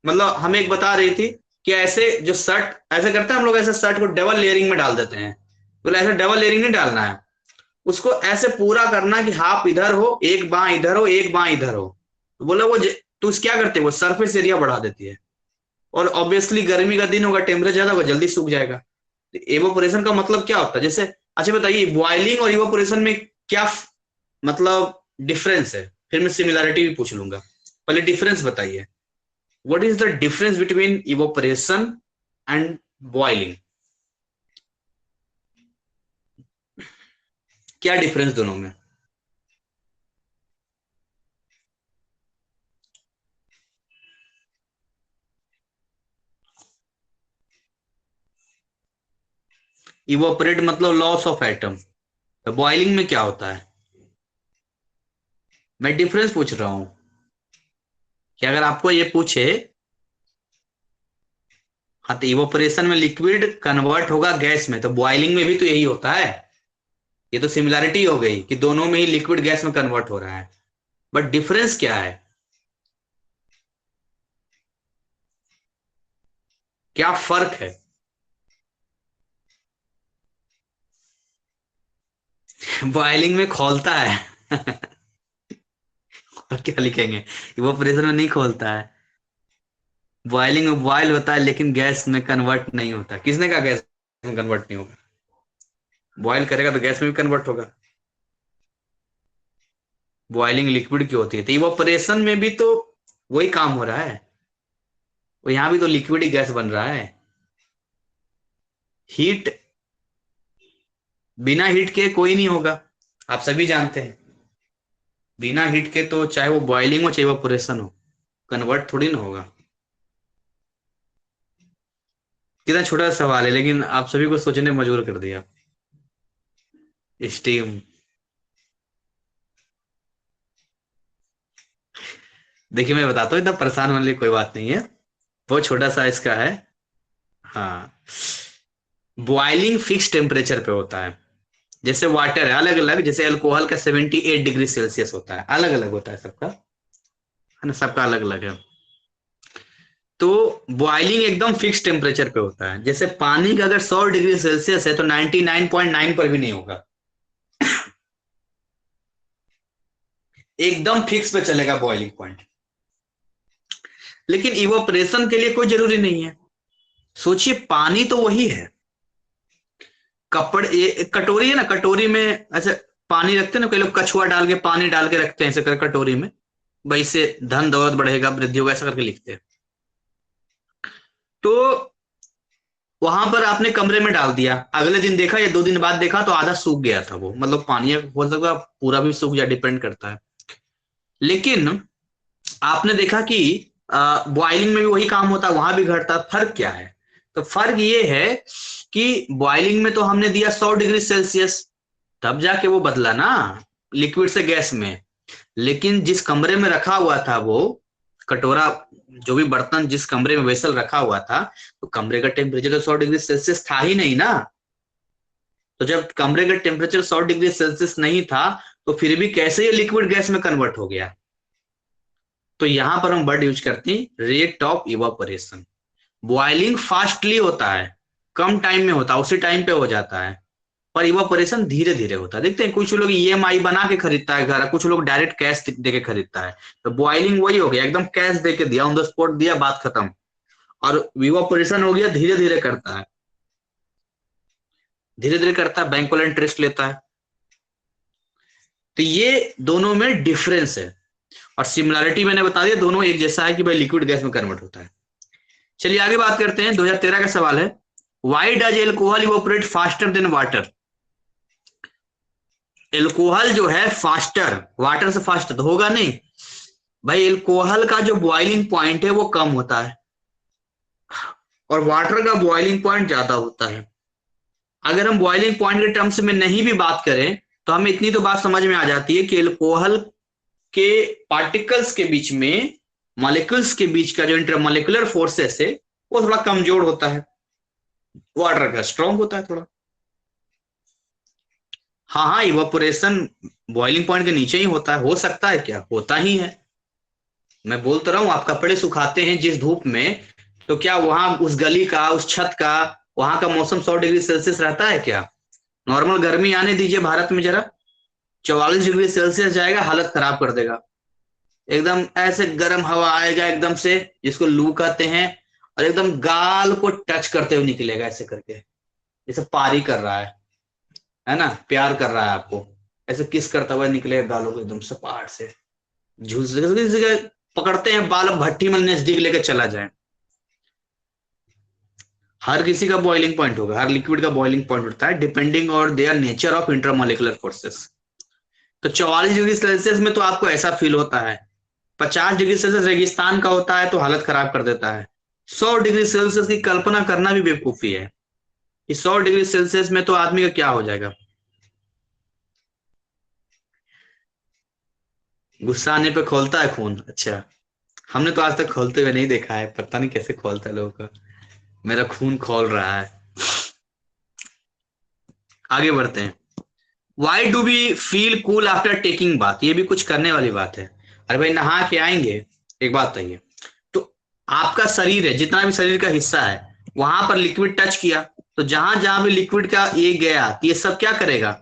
मतलब हम एक बता रही थी कि ऐसे जो शर्ट ऐसे करते हैं हम लोग, ऐसे शर्ट को डबल लेयरिंग में डाल देते हैं, बोले ऐसे डबल लेयरिंग नहीं डालना है, उसको ऐसे पूरा करना कि हाफ इधर हो, एक बाँ इधर हो, एक बाँ इधर हो। तो बोला वो तो उस क्या करते हैं, वो सरफेस एरिया बढ़ा देती है। और ऑब्वियसली गर्मी का दिन होगा, टेम्परेचर ज्यादा होगा, जल्दी सूख जाएगा। एवोपोरेशन का मतलब क्या होता है? जैसे अच्छा बताइए, बॉइलिंग और इवोपोरेशन में क्या मतलब डिफरेंस है? फिर मैं सिमिलैरिटी भी पूछ लूंगा, पहले डिफरेंस बताइए। What is the difference between evaporation and boiling? क्या डिफरेंस दोनों में? इवोपरेट मतलब लॉस ऑफ एटम, तो बॉइलिंग में क्या होता है? मैं डिफरेंस पूछ रहा हूं कि अगर आपको ये पूछे, हाँ तो इवोपरेशन में लिक्विड कन्वर्ट होगा गैस में, तो बॉइलिंग में भी तो यही होता है। ये तो सिमिलैरिटी हो गई कि दोनों में ही लिक्विड गैस में कन्वर्ट हो रहा है, बट डिफरेंस क्या है? क्या फर्क है? बॉइलिंग में खोलता है और क्या लिखेंगे? इवोपरेशन में नहीं खोलता है। बॉइलिंग में बॉयल होता है लेकिन गैस में कन्वर्ट नहीं होता। किसने कहा गैस में कन्वर्ट नहीं होगा? बॉयल करेगा तो गैस में भी कन्वर्ट होगा। बॉइलिंग लिक्विड की होती है, तो इवोपरेशन में भी तो वही काम हो रहा है, वो यहां भी तो लिक्विड ही गैस बन रहा है। हीट, बिना हीट के कोई नहीं होगा, आप सभी जानते हैं। बिना हीट के तो चाहे वो बॉइलिंग हो चाहे इवोपरेशन हो, कन्वर्ट थोड़ी ना होगा। कितना छोटा सा सवाल है लेकिन आप सभी को सोचने में मजबूर कर दिया। स्टीम, देखिए मैं बताता हूँ, इतना परेशान होने की कोई बात नहीं है, बहुत छोटा सा इसका है। हाँ, बॉइलिंग फिक्स टेम्परेचर पे होता है, जैसे वाटर है अलग अलग, जैसे अल्कोहल का 78 डिग्री सेल्सियस होता है, अलग अलग होता है सबका, है ना, सबका अलग अलग है। तो बॉइलिंग एकदम फिक्स टेम्परेचर पे होता है, जैसे पानी का अगर 100 डिग्री सेल्सियस है तो 99.9 पर भी नहीं होगा, एकदम फिक्स पे चलेगा बॉइलिंग पॉइंट। लेकिन इवोपरेशन के लिए कोई जरूरी नहीं है। सोचिए पानी तो वही है, कपड़े, ये कटोरी है ना, कटोरी में ऐसे पानी रखते हैं ना, कई लोग कछुआ डाल के पानी डाल के रखते हैं ऐसे कर कटोरी में, भाई इससे धन दौलत बढ़ेगा, वृद्धि होगा, ऐसा करके लिखते हैं। तो वहां पर आपने कमरे में डाल दिया, अगले दिन देखा या 2 दिन बाद देखा तो आधा सूख गया था वो, मतलब पानी हो सकता है पूरा भी सूख जाए, डिपेंड करता है। लेकिन आपने देखा कि बॉइलिंग में भी वही काम होता है, वहां भी घटता है। फर्क क्या है? तो फर्क ये है कि बॉइलिंग में तो हमने दिया 100 डिग्री सेल्सियस, तब जाके वो बदला ना लिक्विड से गैस में। लेकिन जिस कमरे में रखा हुआ था वो कटोरा, जो भी बर्तन जिस कमरे में वेसल रखा हुआ था, तो कमरे का टेम्परेचर तो 100 डिग्री सेल्सियस था ही नहीं ना। तो जब कमरे का टेम्परेचर 100 डिग्री सेल्सियस नहीं था, तो फिर भी कैसे ये लिक्विड गैस में कन्वर्ट हो गया? तो यहां पर हम वर्ड यूज करते हैं rate of evaporation. Boiling fastly होता है, कम टाइम में होता है, उसी टाइम पे हो जाता है, पर इवापोरेशन धीरे धीरे होता है। देखते हैं कुछ लोग ईएमआई बना के खरीदता है घर, कुछ लोग डायरेक्ट कैश दे के खरीदता है। तो बॉइलिंग वही हो गया, एकदम कैश दे के दिया, ऑन द स्पॉट दिया, बात खत्म। और इवापोरेशन हो गया धीरे धीरे करता है, धीरे धीरे करता है, बैंक वाला इंटरेस्ट लेता है। तो ये दोनों में डिफरेंस है, और सिमिलरिटी मैंने बता दिया, दोनों एक जैसा है कि भाई लिक्विड गैस में कन्वर्ट होता है। चलिए आगे बात करते हैं। 2013 का सवाल है, why does alcohol evaporate faster than water? Alcohol जो है फास्टर, वाटर से फास्टर तो होगा नहीं भाई। एल्कोहल का जो बॉइलिंग पॉइंट है वो कम होता है, और वाटर का बॉइलिंग पॉइंट ज्यादा होता है। अगर हम बॉइलिंग पॉइंट के टर्म्स में नहीं भी बात करें, तो हमें इतनी तो बात समझ में आ जाती है कि एल्कोहल के पार्टिकल्स के बीच में, मॉलिक्यूल्स के बीच का जो इंटरमॉलिक्यूलर फोर्सेस है वो थोड़ा कमजोर होता है, वाटर का स्ट्रांग होता है थोड़ा। हाँ हाँ, इवापोरेशन बॉइलिंग पॉइंट के नीचे ही होता है, हो सकता है क्या, होता ही है। मैं बोल तो रहा हूँ, आप कपड़े सुखाते हैं जिस धूप में, तो क्या वहां उस गली का, उस छत का, वहां का मौसम 100 डिग्री सेल्सियस रहता है क्या? नॉर्मल गर्मी आने दीजिए भारत में जरा, 44 डिग्री सेल्सियस जाएगा, हालत खराब कर देगा। एकदम ऐसे गर्म हवा आएगा एकदम से, जिसको लू कहते हैं, और एकदम गाल को टच करते हुए निकलेगा ऐसे करके, जैसे पारी कर रहा है ना, प्यार कर रहा है आपको, ऐसे किस करता हुआ निकलेगा गालों को एकदम सपाट से, झुस पकड़ते हैं बाल, भट्टी में नजदीक लेके चला जाए। हर किसी का बॉइलिंग पॉइंट होगा, हर लिक्विड का बॉइलिंग पॉइंट होता है, depending on their nature of intermolecular forces. तो 44 डिग्री सेल्सियस में तो आपको ऐसा फील होता है, 50 डिग्री सेल्सियस रेगिस्तान का होता है तो हालत खराब कर देता है। 100 डिग्री सेल्सियस की कल्पना करना भी बेवकूफी है कि 100 डिग्री सेल्सियस में तो आदमी का क्या हो जाएगा। गुस्सा आने पे खोलता है खून? अच्छा, हमने तो आज तक खोलते हुए नहीं देखा है, पता नहीं कैसे खोलता है लोगों का। मेरा खून खोल रहा है। आगे बढ़ते हैं। Why do we feel cool after taking bath? ये भी कुछ करने वाली बात है। अरे भाई नहा के आएंगे, एक बात तो ये, तो आपका शरीर है, जितना भी शरीर का हिस्सा है, वहां पर लिक्विड टच किया, तो जहां जहां भी लिक्विड का ये गया, ये सब क्या करेगा?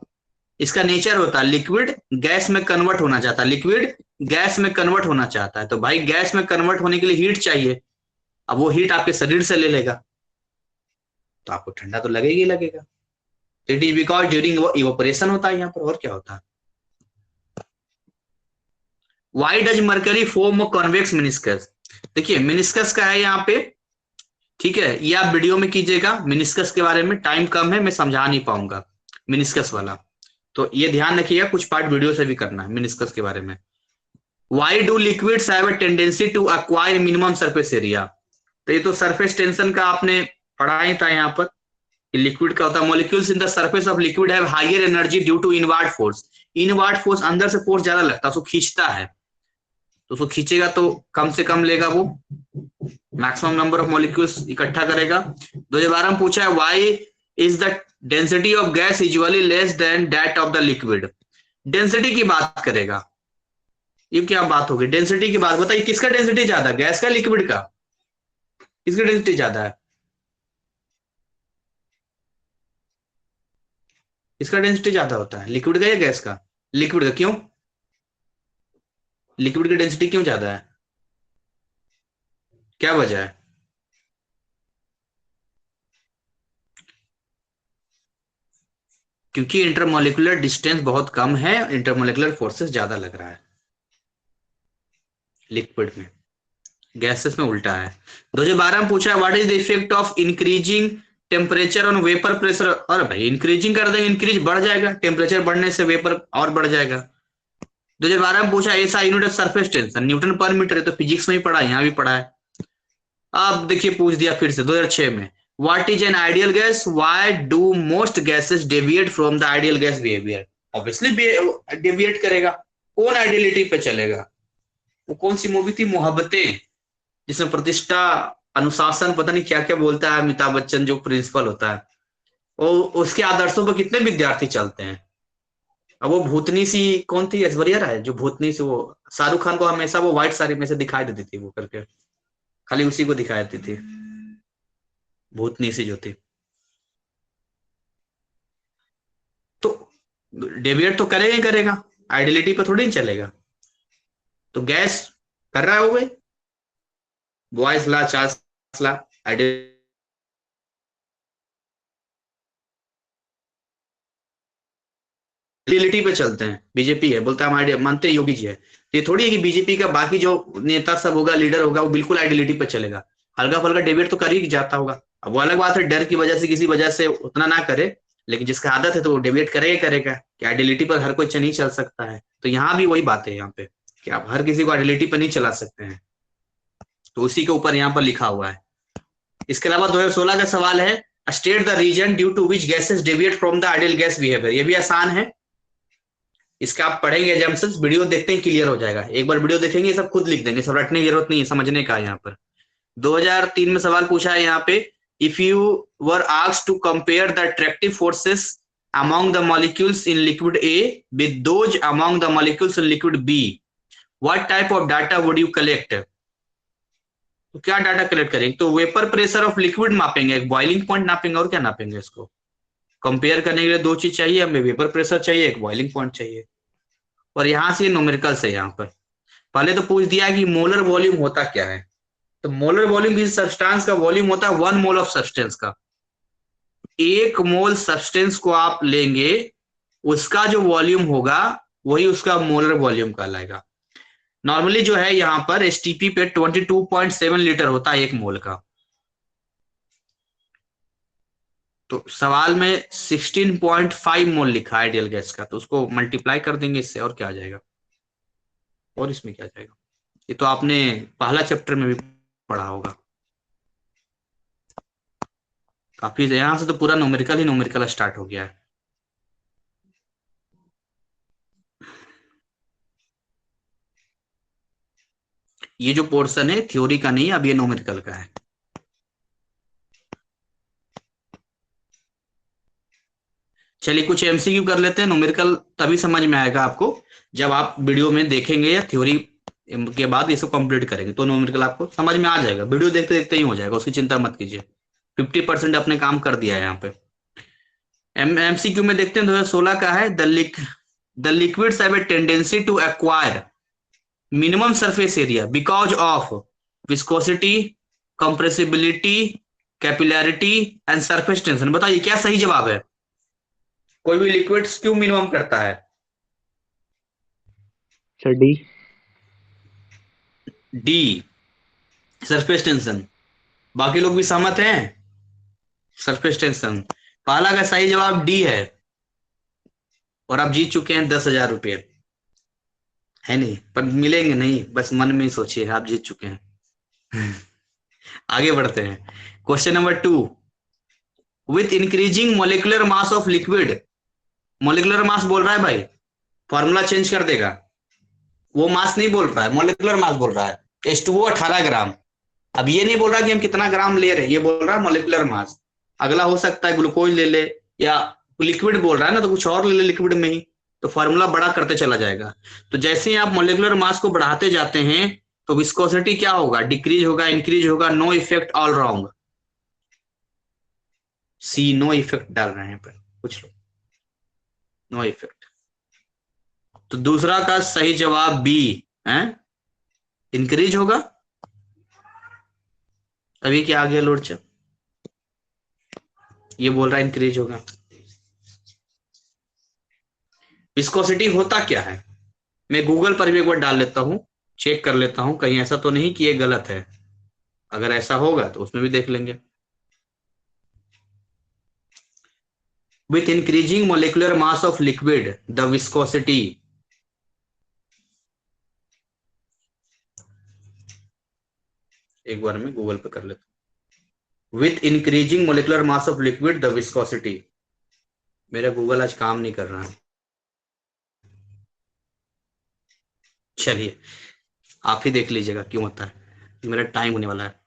इसका नेचर होता है लिक्विड गैस में कन्वर्ट होना चाहता है, लिक्विड गैस में कन्वर्ट होना चाहता है। तो भाई गैस में कन्वर्ट होने के लिए हीट चाहिए, अब वो हीट आपके शरीर से ले लेगा, तो आपको ठंडा तो लगेगा ही लगेगा। It is because during evaporation होता है यहाँ पर, और क्या होता है। Why does mercury form convex meniscus? देखिए मिनिस्कस का है यहाँ पे, ठीक है, ये आप वीडियो में कीजिएगा। मिनिस्कस के बारे में टाइम कम है, मैं समझा नहीं पाऊंगा मिनिस्कस वाला, तो ये ध्यान रखिएगा, कुछ पार्ट वीडियो से भी करना है मिनिस्कस के बारे में। Why do liquids have a tendency to acquire minimum surface area? तो ये तो सरफेस टेंशन का आपने पढ़ा ही था यहाँ पर, लिक्विड का होता है molecules in the surface of liquid have higher energy due to inward force. Inward force, अंदर से फोर्स ज्यादा लगता है, उसको खींचता है, तो उसको खींचेगा तो कम से कम लेगा, वो मैक्सिमम नंबर ऑफ मॉलिक्यूल्स इकट्ठा करेगा। 2012 में पूछा है why is the density of gas usually less than that of the liquid? Density की बात करेगा, ये क्या बात होगी, डेंसिटी की बात बताइए, किसका डेंसिटी ज्यादा, गैस का लिक्विड का? किसका डेंसिटी ज्यादा है? इसका डेंसिटी ज्यादा होता है, लिक्विड का या गैस का? लिक्विड का। क्यों? लिक्विड की डेंसिटी क्यों ज्यादा है? क्या वजह है? क्योंकि इंटरमोलिकुलर डिस्टेंस बहुत कम है, इंटरमोलिकुलर फोर्सेस ज्यादा लग रहा है लिक्विड में। गैसेस में उल्टा है। 2012 में पूछा है what is the effect of increasing temperature on vapour pressure. और भाई इंक्रीजिंग कर देंगे, इंक्रीज बढ़ जाएगा, टेम्परेचर बढ़ने से वेपर और बढ़ जाएगा। 2012 में पूछा ऐसा unit of surface tension Newton पर मीटर है, तो फिजिक्स में ही पढ़ा है, यहाँ भी पढ़ा है। अब देखिए पूछ दिया फिर से 2006 में, what is an ideal gas, why do most gases deviate from the ideal gas behaviour. Obviously deviate करेगा। कौन आइडियलिटी पे चलेगा? वो कौन सी मूवी थी, मोहब्बतें, जिसमें प्रतिष्ठा, अनुशासन, पता नहीं क्या क्या बोलता है अमिताभ बच्चन जो प्रिंसिपल होता है, वो उसके आदर्शों पर कितने विद्यार्थी चलते हैं। अब वो भूतनी सी कौन थी, ऐश्वर्या राय, जो भूतनी से वो शाहरुख खान को हमेशा वो व्हाइट साड़ी में से दिखाई देती थी वो करके, खाली उसी को दिखाई देती थी भूतनी सी जो थी। तो डेविएट तो करेगा ही करेगा, आइडियलिटी पर थोड़ी नहीं चलेगा। तो गैस कर रहा है वो भाई, बॉयज ला, चार्ल्स ला, आइडियलिटी पे चलते हैं। बीजेपी है बोलता है हम आइडिया मानते हैं, योगी जी है। तो ये थोड़ी है कि बीजेपी का बाकी जो नेता सब होगा, लीडर होगा, वो बिल्कुल आइडियलिटी पे चलेगा। हल्का फुल्का डेविएट तो कर ही जाता होगा। अब वो अलग बात है, डर की वजह से किसी वजह से उतना ना करे, लेकिन जिसका आदत है तो वो डेविएट करेगा ही करेगा कि आइडियलिटी पर हर कोई नहीं चल सकता है। तो यहाँ भी वही बात है यहाँ पे कि आप हर किसी को आइडियलिटी पर नहीं चला सकते हैं। तो उसी के ऊपर यहाँ पर लिखा हुआ है। इसके अलावा 2016 का सवाल है, state the reason due to which gases deviate from the ideal gas behaviour. ये भी आसान है, इसका आप पढ़ेंगे एग्जाम्पल्स, वीडियो देखते ही क्लियर हो जाएगा। एक बार वीडियो देखेंगे सब खुद लिख देंगे, सब रटने की जरूरत नहीं है, समझने का यहाँ पर। 2003 में सवाल पूछा है यहाँ पे, if you were asked to compare the attractive forces among the molecules in liquid A with those among the molecules in liquid B, what type of data would you collect? तो क्या डाटा कलेक्ट करेंगे? तो vapour pressure of liquid मापेंगे, एक boiling point नापेंगे, और क्या नापेंगे? इसको compare करने के लिए दो चीज चाहिए हमें, वेपर प्रेशर चाहिए, एक बॉइलिंग पॉइंट चाहिए। और यहां से न्यूमेरिकल्स है यहाँ पर। पहले तो पूछ दिया कि मोलर वॉल्यूम होता क्या है। तो मोलर वॉल्यूम किसी सब्सटेंस का वॉल्यूम होता है 1 मोल ऑफ सब्सटेंस का। 1 मोल सब्सटेंस को आप लेंगे, उसका जो वॉल्यूम होगा वही उसका मोलर वॉल्यूम कहलाएगा। नॉर्मली जो है यहाँ पर एसटीपी पे 22.7 लीटर होता है 1 मोल का। तो सवाल में 16.5 मोल लिखा है आइडियल गैस का, तो उसको मल्टीप्लाई कर देंगे इससे, और क्या आ जाएगा? और इसमें क्या जाएगा? ये तो आपने पहला चैप्टर में भी पढ़ा होगा। काफी यहां से तो पूरा न्यूमेरिकल ही न्यूमेरिकल स्टार्ट हो गया है। ये जो पोर्शन है थ्योरी का नहीं है, अब ये न्यूमेरिकल का है। चलिए कुछ एमसीक्यू कर लेते हैं। न्यूमेरिकल तभी समझ में आएगा आपको जब आप वीडियो में देखेंगे या थ्योरी के बाद ये सब कंप्लीट करेंगे, तो न्यूमेरिकल आपको समझ में आ जाएगा। वीडियो देखते देखते ही हो जाएगा, उसकी चिंता मत कीजिए। 50% अपने काम कर दिया है यहाँ पे। एमसीक्यू में देखते हैं 2016 का है, the liquids have a tendency to acquire minimum surface area because of viscosity, compressibility, capillarity and surface tension. बताइए क्या सही जवाब है? कोई भी लिक्विड्स क्यों मिनिमम करता है? Sir D. D, surface tension. बाकी लोग भी सहमत हैं? Surface tension. पहला का सही जवाब डी है। और आप जीत चुके हैं 10,000 रुपये। है नहीं, पर मिलेंगे नहीं, बस मन में ही सोचिए आप जीत चुके हैं। आगे बढ़ते हैं। Question number 2, with increasing molecular mass of liquid. Molecular mass बोल रहा है भाई, फॉर्मूला चेंज कर देगा। वो मास नहीं बोल रहा है, मोलिकुलर मास बोल रहा है। H2O 18 ग्राम। अब ये नहीं बोल रहा कि हम कितना ग्राम ले रहे हैं, ये बोल रहा है मोलिकुलर मास। अगला हो सकता है ग्लूकोज ले ले, या लिक्विड बोल रहा है ना तो कुछ और ले ले लिक्विड में ही, तो फॉर्मूला बड़ा करते चला जाएगा। तो जैसे ही आप मोलिकुलर मास को बढ़ाते जाते हैं तो विस्कोसिटी क्या होगा? डिक्रीज होगा, इंक्रीज होगा। No effect, all wrong. See, no effect डाल रहे हैं पर कुछ लोग, नो इफेक्ट। तो दूसरा का सही जवाब बी है, इंक्रीज होगा। अभी क्या आ गया लोड च, ये बोल रहा है इंक्रीज होगा। विस्कोसिटी होता क्या है, मैं गूगल पर भी एक बार डाल लेता हूँ, चेक कर लेता हूँ कहीं ऐसा तो नहीं कि ये गलत है। अगर ऐसा होगा तो उसमें भी देख लेंगे। With increasing molecular mass of liquid the viscosity, एक बार मैं गूगल पे कर लेता हूँ। With increasing molecular mass of liquid the viscosity, मेरा गूगल आज काम नहीं कर रहा है। चलिए आप ही देख लीजिएगा क्यों होता है, मेरा टाइम होने वाला है।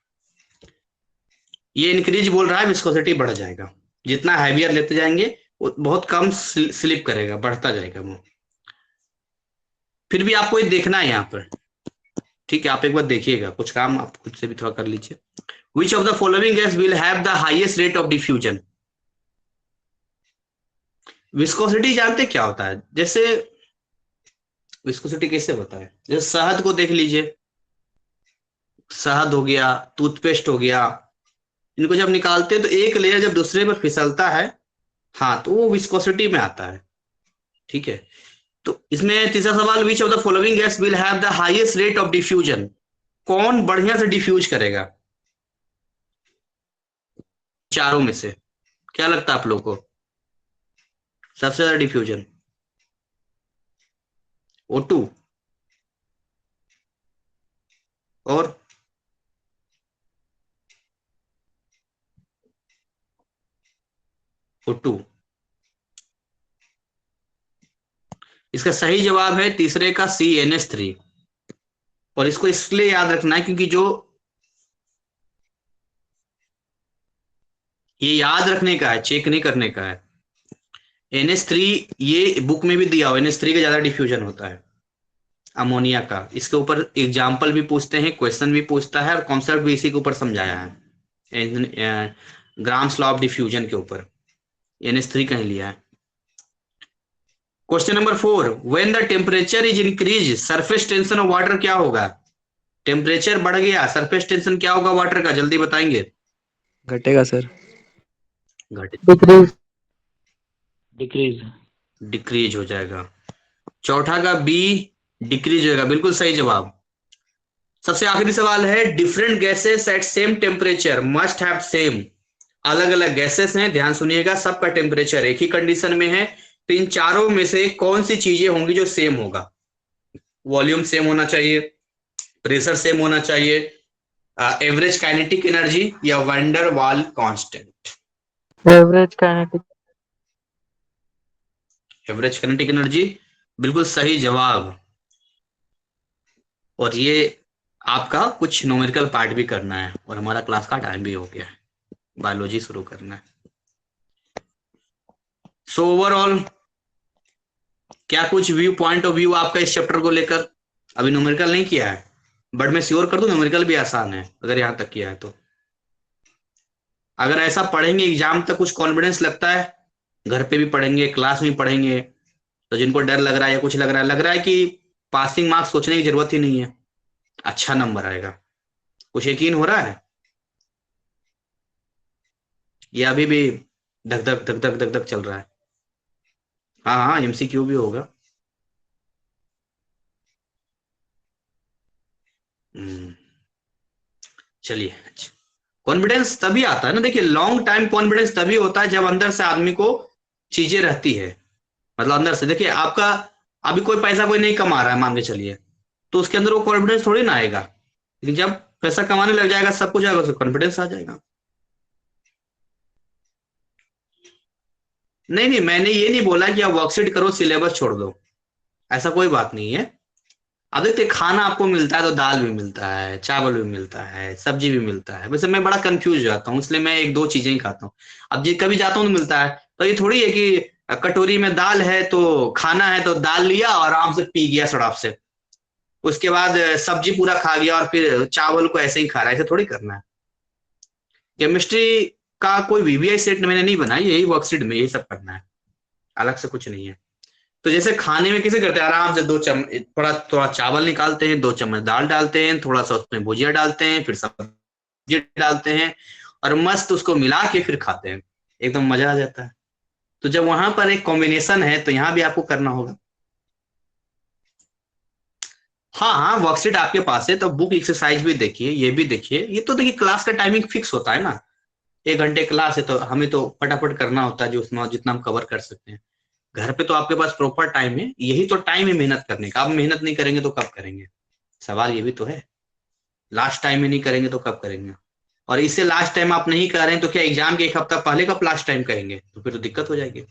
ये इंक्रीज बोल रहा है विस्कोसिटी बढ़ जाएगा, जितना हैवियर लेते जाएंगे वो बहुत कम स्लिप करेगा, बढ़ता जाएगा वो। फिर भी आपको ये देखना है यहाँ पर, ठीक है, आप एक बार देखिएगा, कुछ काम आप खुद से भी थोड़ा कर लीजिए। Which of the following gas will have the highest rate of diffusion. Viscosity जानते क्या होता है, जैसे विस्कोसिटी कैसे होता है, जैसे शहद को देख लीजिए, शहद हो गया, टूथपेस्ट हो गया, इनको जब निकालते हैं तो एक लेयर जब दूसरे पर फिसलता है, हाँ, तो वो विस्कोसिटी में आता है। ठीक है, तो इसमें तीसरा सवाल, which of the following gas will have the highest rate of diffusion, कौन बढ़िया से डिफ्यूज करेगा चारों में से, क्या लगता है आप लोग को सबसे ज्यादा डिफ्यूजन? O2 और O2। इसका सही जवाब है तीसरे का CnH3। और इसको इसलिए याद रखना है क्योंकि जो ये याद रखने का है, चेक नहीं करने का है। NH3 ये बुक में भी दिया हो, NH3 का ज्यादा डिफ्यूजन होता है अमोनिया का। इसके ऊपर एग्जाम्पल भी पूछते हैं, क्वेश्चन भी पूछता है, और कॉन्सेप्ट भी इसी के ऊपर समझाया है, ग्राम्स लॉ ऑफ डिफ्यूजन के ऊपर NH3 कहीं लिया है। Question number 4, when the temperature is increase surface tension of water क्या होगा? टेम्परेचर बढ़ गया, सरफेस टेंशन क्या होगा वाटर का, जल्दी बताएंगे। घटेगा सर। घटे, डिक्रीज डिक्रीज डिक्रीज हो जाएगा। चौथा का B, डिक्रीज होगा, बिल्कुल सही जवाब। सबसे आखिरी सवाल है, different gases at same temperature must have same, अलग अलग गैसेस हैं, ध्यान सुनिएगा, सबका टेम्परेचर एक ही कंडीशन में है, तो इन चारों में से कौन सी चीजें होंगी जो सेम होगा? वॉल्यूम सेम होना चाहिए, प्रेशर सेम होना चाहिए, एवरेज काइनेटिक एनर्जी, या वैंडर वाल constant. Average kinetic average kinetic energy, बिल्कुल सही जवाब। और ये आपका कुछ न्यूमेरिकल पार्ट भी करना है, और हमारा क्लास का टाइम भी हो गया है, बायोलॉजी शुरू करना है। सो ओवरऑल क्या कुछ व्यू, पॉइंट ऑफ व्यू आपका इस चैप्टर को लेकर? अभी न्यूमेरिकल नहीं किया है, बट मैं श्योर कर दूं न्यूमेरिकल भी आसान है अगर यहां तक किया है तो। अगर ऐसा पढ़ेंगे एग्जाम तक, कुछ कॉन्फिडेंस लगता है, घर पे भी पढ़ेंगे, क्लास में पढ़ेंगे, तो जिनको डर लग रहा है या कुछ लग रहा है कि पासिंग मार्क्स सोचने की जरूरत ही नहीं है, अच्छा नंबर आएगा, कुछ यकीन हो रहा है? ये अभी भी धक धक धक धक धक धक चल रहा है? हाँ हाँ, MCQ भी होगा। चलिए, कॉन्फिडेंस तभी आता है ना, देखिए लॉन्ग टाइम कॉन्फिडेंस तभी होता है जब अंदर से आदमी को चीजें रहती है, मतलब अंदर से, देखिए आपका अभी कोई पैसा कोई नहीं कमा रहा है मान के चलिए, तो उसके अंदर वो कॉन्फिडेंस थोड़ी ना आएगा, लेकिन जब पैसा कमाने लग जाएगा, सब कुछ आएगा, उसको कॉन्फिडेंस आ जाएगा। नहीं नहीं, मैंने ये नहीं बोला कि आप वर्कशीट करो सिलेबस छोड़ दो, ऐसा कोई बात नहीं है। अब देखते खाना आपको मिलता है तो दाल भी मिलता है, चावल भी मिलता है, सब्जी भी मिलता है, वैसे मैं बड़ा कंफ्यूज हो जाता हूँ, इसलिए मैं एक दो चीजें ही खाता हूँ। अब जी कभी जाता हूँ तो मिलता है, तो ये थोड़ी है कि कटोरी में दाल है तो खाना है तो दाल लिया और आराम से पी गया सड़ाप से, उसके बाद सब्जी पूरा खा गया और फिर चावल को ऐसे ही खा रहा है, ऐसे थोड़ी करना है। केमिस्ट्री का कोई VBI सेट मैंने नहीं बनाई, यही वर्कशीट में यही सब करना है, अलग से कुछ नहीं है। तो जैसे खाने में कैसे करते हैं, आराम से 2 चम्मच थोड़ा थोड़ा चावल निकालते हैं, 2 चम्मच दाल डालते हैं, थोड़ा सा उसमें भुजिया डालते हैं, फिर सब्जी सब्जी डालते हैं और मस्त उसको मिला के फिर खाते हैं, एकदम मजा आ जाता है। तो जब वहां पर एक कॉम्बिनेशन है तो यहाँ भी आपको करना होगा। हाँ हाँ, वर्कशीट आपके पास है तो बुक एक्सरसाइज भी देखिए, ये भी देखिए। ये तो देखिए क्लास का टाइमिंग फिक्स होता है ना, 1 घंटे क्लास है तो हमें तो फटाफट करना होता है जो उसमें जितना हम कवर कर सकते हैं। घर पे तो आपके पास प्रॉपर टाइम है, यही तो टाइम है मेहनत करने का। आप मेहनत नहीं करेंगे तो कब करेंगे, सवाल ये भी तो है। लास्ट टाइम में नहीं करेंगे तो कब करेंगे? और इससे लास्ट टाइम आप नहीं कर रहे हैं तो क्या एग्जाम के 1 हफ्ता पहले कब लास्ट टाइम करेंगे? तो फिर तो दिक्कत हो जाएगी।